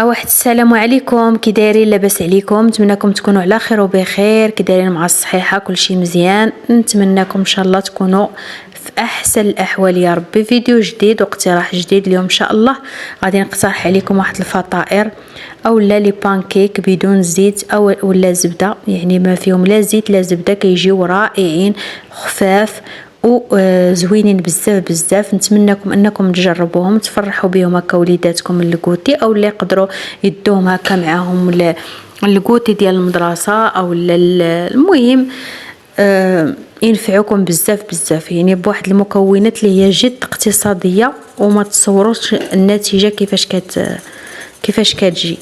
واحد السلام عليكم، كي دايرين؟ لاباس عليكم؟ نتمنىكم تكونوا على خير وبخير. كي دايرين مع الصحيحه؟ كلشي مزيان. نتمنىكم ان شاء الله تكونوا في احسن الاحوال يا ربي. فيديو جديد واقتراح جديد. اليوم ان شاء الله غادي نقترح عليكم واحد الفطائر اولا لي بانكيك بدون زيت او ولا زبده، يعني ما فيهم لا زيت لا زبده، كيجيو رائعين خفاف وزوينين بزاف بزاف. نتمنىكم انكم تجربوهم تفرحوا بهم هكا وليداتكم الكوتي، او اللي يقدروا يدوهم هكا معاهم الكوتي ديال المدرسه، او المهم ينفعوكم بزاف بزاف، يعني بواحد المكونات اللي هي جد اقتصاديه وما تصوروش النتيجه كيفاش كتجي.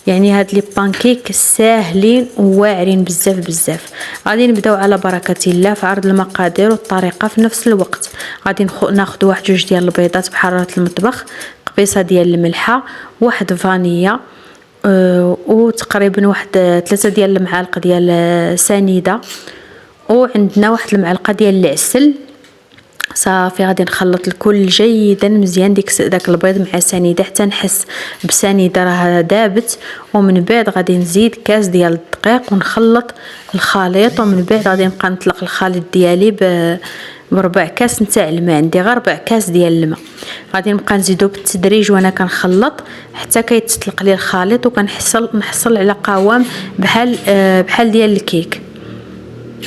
يعني هاد لي بانكيك ساهلين وواعرين بزاف بزاف. غادي نبداو على بركه الله في عرض المقادير والطريقه في نفس الوقت. غادي ناخذ واحد جوج ديال البيضات بحراره المطبخ، قبيصه ديال الملحه، واحد فانيلا، وتقريبا واحد 3 ديال المعالق ديال سنيده، وعندنا واحد المعلقه ديال العسل. صافي غادي نخلط الكل جيدا مزيان، داك البيض مع سنيده حتى نحس بسنيده راه دابت. ومن بعد غادي نزيد كاس ديال الدقيق ونخلط الخليط، ومن بعد غادي نبقى نطلق الخليط ديالي بربع كاس نتاع الماء. عندي غير ربع كاس ديال الماء. غادي نبقى نزيدو بالتدريج وانا كنخلط حتى كيتطلق لي الخليط، نحصل على قوام بحال ديال الكيك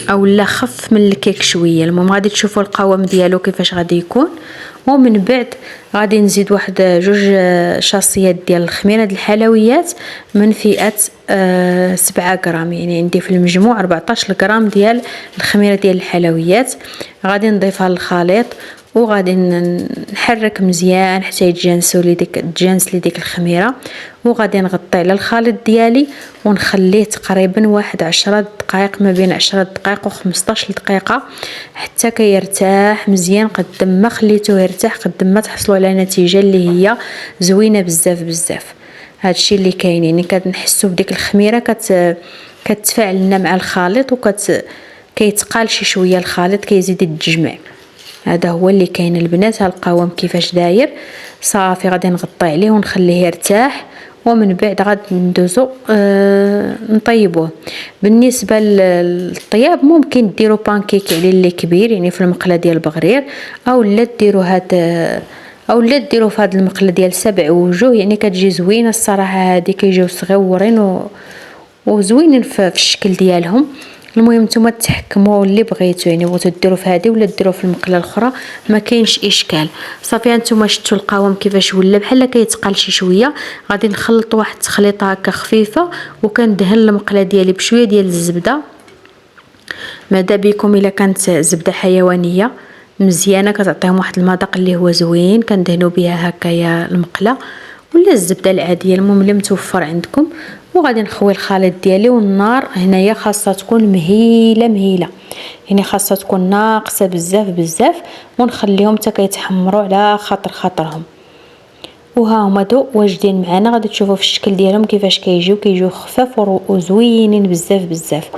او لا خف من الكيك شويه. المهم غادي تشوفوا القوام ديالو كيفاش غادي يكون. ومن بعد غادي نزيد واحد جوج شاصيات ديال الخميره ديال الحلويات من فئه 7 غرام، يعني عندي في المجموع 14 غرام ديال الخميره ديال الحلويات. غادي نضيفها للخليط وغادي نحرك مزيان حتى يتجانسوا لي ديك الخميره. وغادي نغطي على الخليط ديالي ونخليه تقريبا واحد 10 دقائق، ما بين 10 دقائق و 15 دقيقه، حتى كيرتاح مزيان. قد ما خليتوه يرتاح قد ما تحصلوا على نتيجه اللي هي زوينه بزاف بزاف. هادشي اللي كاين، يعني كنحسوا بديك الخميره كتفاعل لنا مع الخليط كيتقال شي شويه الخليط، كيزيد يتجمع. هذا هو اللي كاين البنات. ها القوام كيفاش داير. صافي غادي نغطي عليه ونخليه يرتاح، ومن بعد غادي ندوزو نطيبوه. بالنسبه للطياب ممكن ديروا بانكيك على اللي كبير، يعني في المقله ديال البغرير، او لا ديروا في هذا المقله ديال 7 وجوه، يعني كتجي زوينه الصراحه. هذه كيجيو صغيورين وزوينين في الشكل ديالهم. المهم نتوما تحكموا اللي بغيتو، يعني بغيتو ديروا في هذه ولا ديروا في المقله الاخرى، ما كاينش اشكال. صافي نتوما شفتوا القوام كيفاش ولا بحال كيتقال شي شويه. غادي نخلط واحد التخليطه هكا خفيفه، وكندهن المقله ديالي بشويه ديال الزبده. ماذا بكم الا كانت زبده حيوانيه مزيانه كتعطيهم واحد المذاق اللي هو زوين، كندهنوا بها هكايا المقله، ولا الزبده العاديه، المهم اللي متوفر عندكم. وغادي نخوي الخليط ديالي، والنار هنايا خاصها تكون مهيله، يعني خاصها تكون ناقصه بزاف بزاف، ونخليهم حتى كيتحمروا على خاطرهم. وها هما دو واجدين معنا. غادي تشوفوا في الشكل ديالهم كيفاش كيجيو خفاف وزوينين بزاف بزاف.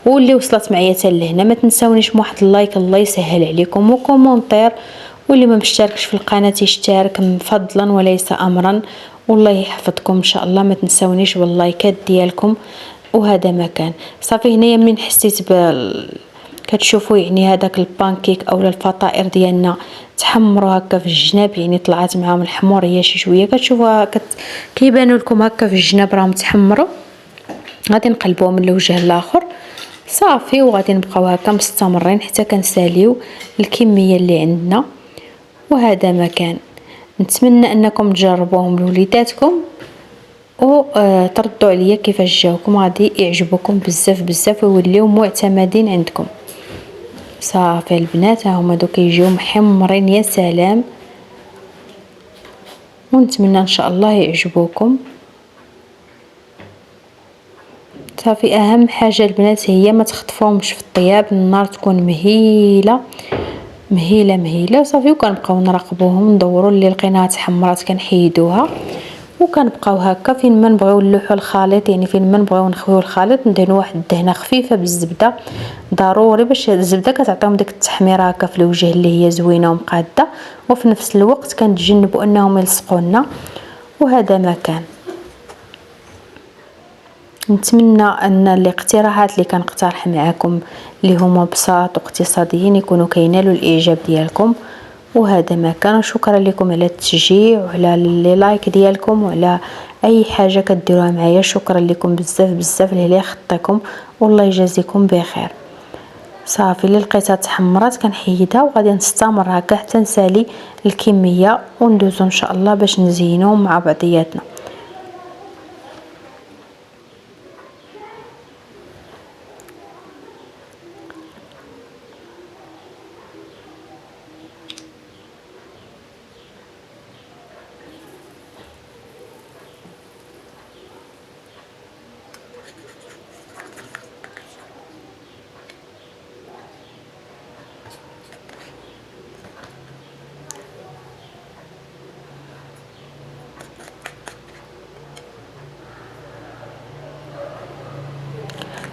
واللي وصلت معايا حتى لهنا ما تنساونيش بواحد اللايك، الله يسهل عليكم، وكومونتير. واللي ما مشتركش في القناه يشترك فضلا وليس امرا. والله يحفظكم ان شاء الله. ما تنساونيش باللايكات ديالكم. وهذا مكان صافي هنايا من حسيت كتشوفوا يعني هذاك البانكيك اولا الفطائر ديالنا تحمروا هكا في الجناب، يعني طلعت معاهم الحمور هي شي شويه، كتشوفوها كيبانوا لكم هكا في الجناب راهم تحمروا. غادي نقلبوهم من الوجه الاخر. صافي وغادي نبقاو هكا مستمرين حتى كنساليو الكميه اللي عندنا. وهذا مكان نتمنى انكم تجربوهم لوليداتكم وتردوا عليا كيفاش جاوكم. غادي يعجبوكم بزاف بزاف ويوليو معتمدين عندكم. صافي البنات ها هما دوك كيجيو محمرين يا سلام، ونتمنى ان شاء الله يعجبوكم. صافي اهم حاجه البنات هي ما تخطفوهمش في الطياب، النار تكون مهيله مهيله مهيله. صافي وكنبقاو نراقبوهم، ندوروا اللي لقيناها تحمرات كنحيدوها، وكنبقاو هكا فين ما نبغيو نلوحوا الخليط، يعني فين ما نبغيو نخويو الخليط ندهنوا واحد الدهنه خفيفه بالزبده ضروري، باش الزبده كتعطيهم ديك التحميره هكا في الوجه اللي هي زوينه ومقاده، وفي نفس الوقت كنتجنبوا انهم يلصقوا لنا. وهذا مكان نتمنى ان الاقتراحات اللي كنقترح معكم اللي هما بساط واقتصاديين يكونوا كينالوا الاعجاب ديالكم. وهذا ما كان. شكرا لكم على التشجيع وعلى لي لايك ديالكم وعلى اي حاجه كديروها معايا. شكرا لكم بزاف بزاف اللي خطيكم، والله يجازيكم بخير. صافي اللي لقيتها تحمرات كنحيدها وغادي نستمر هكا حتى نسالي الكميه وندوزو ان شاء الله باش نزينو مع بعضياتنا.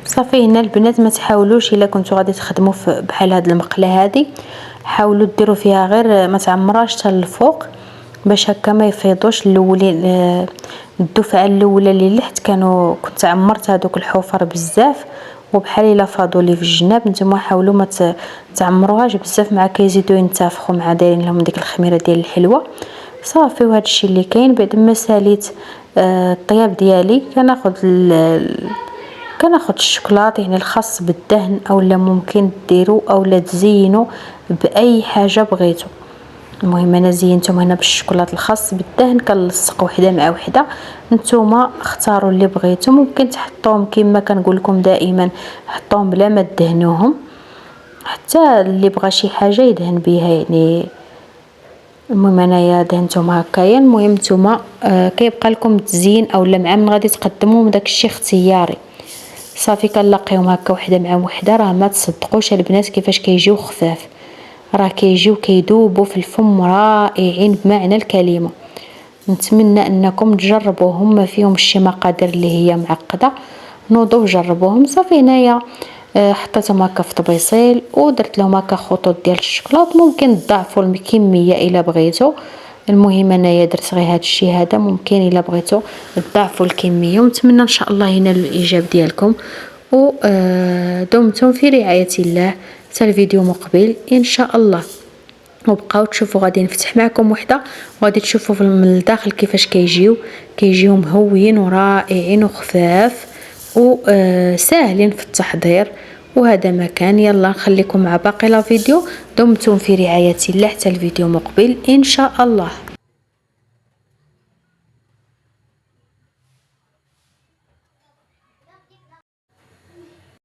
صافي هنا البنات ما تحاولوش الا كنتو غادي تخدموا بحال هاد المقله هادي، حاولوا ديروا فيها غير ما تعمراش حتى للفوق باش هكا ما يفيضوش. الاولين الدفعه الاولى اللي لحت كنت عمرت هذوك الحفر بزاف وبحال الا فاضوا لي في الجناب. نتوما حاولوا ما تعمروهاش بزاف مع كيزيدوا ينتفخوا مع دايرين لهم ديك الخميره ديال الحلوه. صافي وهذا الشيء اللي كاين. بعد ما ساليت الطياب ديالي كناخذ الشوكولاط يعني الخاص بالدهن اولا ممكن ديروا اولا تزينوا باي حاجه بغيتو. المهم انا زينتهم هنا بالشوكولاط الخاص بالدهن كنلصق وحده مع وحده. نتوما اختاروا اللي بغيتو، ممكن تحطوهم كما كنقول لكم دائما حطوهم بلا ما تدهنوهم، حتى اللي بغى شي حاجه يدهن بها يعني. المهم انايا دهنتهم هكايا. المهم نتوما كيبقى لكم التزيين اولا مع من غادي تقدموا داكشي اختياري. صافي كنلاقيهم هكا وحده مع وحده. راه ما تصدقوش البنات كيفاش كيجيو خفاف، راه كيجيو كيذوبوا في الفم رائعين بمعنى الكلمه. نتمنى انكم تجربوهم، ما فيهم شي مقادير اللي هي معقده، نوضوا جربوهم. صافي هنايا حطيتهم هكا في طبيصيل ودرت لهم هكا خطوط ديال الشوكولاط. ممكن تضاعفوا الكميه الا بغيتو. المهم انايا درت غير هذا الشيء هذا، ممكن الا بغيتو تضاعفوا الكميه. ونتمنى ان شاء الله ينالوا الاعجاب ديالكم ودمتم في رعايه الله. حتى الفيديو مقبل ان شاء الله. وبقاو تشوفوا غادي نفتح معكم وحده وغادي تشوفوا من الداخل كيفاش كيجيو مهويين ورائعين وخفاف وساهلين في التحضير. وهذا ما كان. يلا نخليكم مع باقي لا فيديو. دمتم في رعاية الله حتى الفيديو مقبل ان شاء الله.